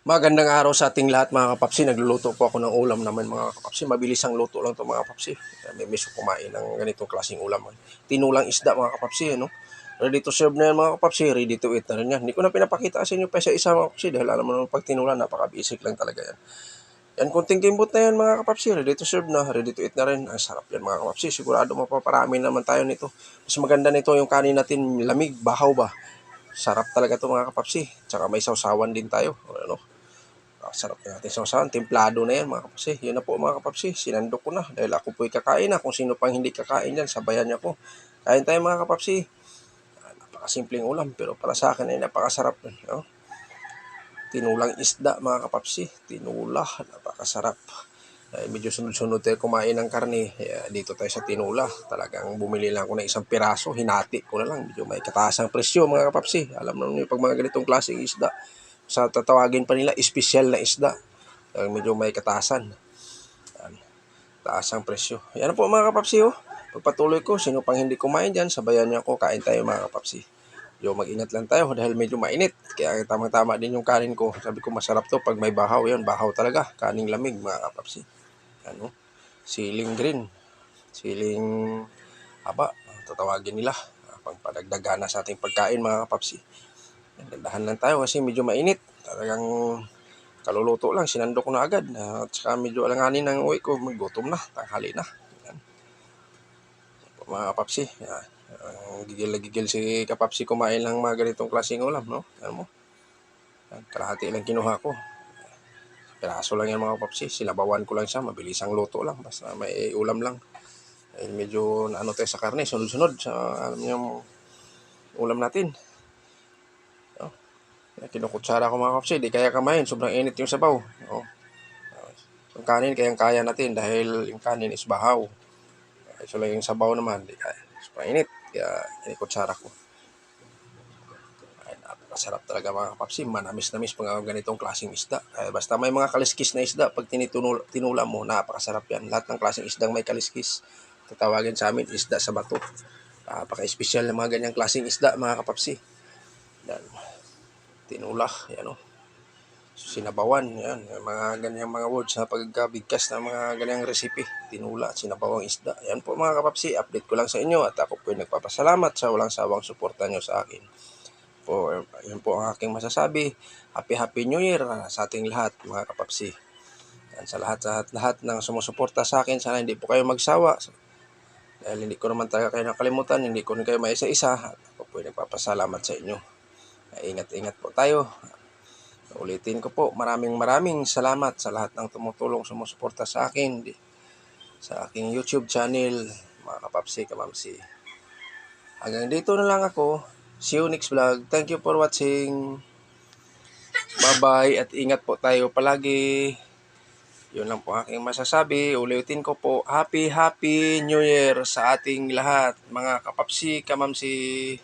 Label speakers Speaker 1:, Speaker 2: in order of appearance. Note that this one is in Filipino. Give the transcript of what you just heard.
Speaker 1: Magandang araw sa ating lahat mga kapapsi. Nagluluto po ako ng ulam naman mga kapapsi. Mabilis ang luto lang to mga kapapsi. May miso kumain ng ganitong klaseng ulam. Tinulang isda mga kapapsi. Ano? Ready to serve na yan mga kapapsi. Ready to eat na rin yan. Hindi ko na pinapakita sa inyo pa isa mga kapapsi. Dahil alam mo naman pag tinulang napaka-basic lang talaga yan. Yan, kunting kimbot na yan mga kapapsi. Ready to serve na. Ready to eat na rin. Ang sarap yan mga kapapsi. Sigurado mapaparami naman tayo nito. Mas maganda nito yung kanin natin lamig, bahaw ba. Sarap talaga to mga kapapsi. Tsaka may sausawan din tayo. Ano? Sarap na natin sausawan. Templado na yan mga kapapsi. Yun na po mga kapapsi. Sinandok ko na. Dahil ako po'y kakain na. Kung sino pang hindi kakain dyan, sabayan niya po. Kain tayo mga kapapsi. Napakasimpleng ulam. Pero para sa akin ay napakasarap. No? Tinulang isda mga kapapsi. Tinula. Napakasarap. Medyo sunod-sunod tayo kumain ng karne. Dito tayo sa tinula. Talagang bumili lang ako ng isang piraso. Hinati ko na lang. Medyo may kataas ang presyo mga kapapsi. Alam naman niyo pag mga ganitong klaseng isda. Sa tatawagin pa nila, espesyal na isda. Medyo may katasan. Taas ang presyo. Yan po mga kapapsi. Oh. Pagpatuloy ko, sino pang hindi kumain dyan, sabayan niyo ako, kain tayo mga kapapsi. Mag-ingat lang tayo dahil medyo mainit. Kaya tamang-tama din yung kanin ko. Sabi ko masarap to pag may bahaw. Yan, bahaw talaga. Kaning lamig mga kapapsi. Ano? Siling green. Siling haba. Tatawagin nila. Pang padagdagana sa ating pagkain mga kapapsi. Dandahan lang tayo kasi medyo mainit. Talagang kaluluto lang, sinandok ko na agad. At saka medyo alanganin ng uwi ko, maggutom na, tanghali na. Yan. Mga kapapsi, gigil na gigil si kapapsi kumain lang mga ganitong klaseng ulam, no? Alam mo? Yan, kalahati lang kinuha ko. Piraso lang yan mga kapapsi, sinabawan ko lang siya, mabilis ang luto lang, basta may ulam lang. Medyo ano tayo sa karne, sunod-sunod sa alam niyo yung ulam natin. Kinukutsara ko mga kapsi, di kaya kamayin, sobrang init yung sabaw. Oh. Yung kanin, kayang-kaya natin dahil yung kanin is bahaw. So lang yung sabaw naman, di kaya. Sobrang init, kaya kinikutsara ko. Ay, napakasarap talaga mga kapapsi, manamis-namis mga ganitong klaseng isda. Basta may mga kaliskis na isda, pag tinula mo, napakasarap yan. Lahat ng klaseng isdang may kaliskis, tatawagin sa amin, isda sa bato. Napaka-espesyal ng mga ganyang klaseng isda mga kapapsi. Yan. Tinula, yan o. Sinabawan, yan, mga ganyang mga words na pagkabigkas ng mga ganyang recipe, tinula at sinabawang isda. Yan po mga kapapsi, update ko lang sa inyo at ako po nagpapasalamat sa walang sawang suporta nyo sa akin. Yan po ang aking masasabi. Happy New Year sa ating lahat mga kapapsi. Yan, sa lahat ng sumusuporta sa akin, sana hindi po kayo magsawa. Dahil hindi ko naman talaga kayo nakalimutan, hindi ko rin kayo maisa-isa. At ako po nagpapasalamat sa inyo. Ingat-ingat po tayo. Ulitin ko po, maraming salamat sa lahat ng tumutulong sumusuporta sa akin sa aking YouTube channel, mga kapapsi, kamamsi. Hanggang dito na lang ako. See you next vlog. Thank you for watching. Bye-bye at ingat po tayo palagi. Yun lang po aking masasabi. Ulitin ko po, Happy New Year sa ating lahat, mga kapapsi, kamamsi.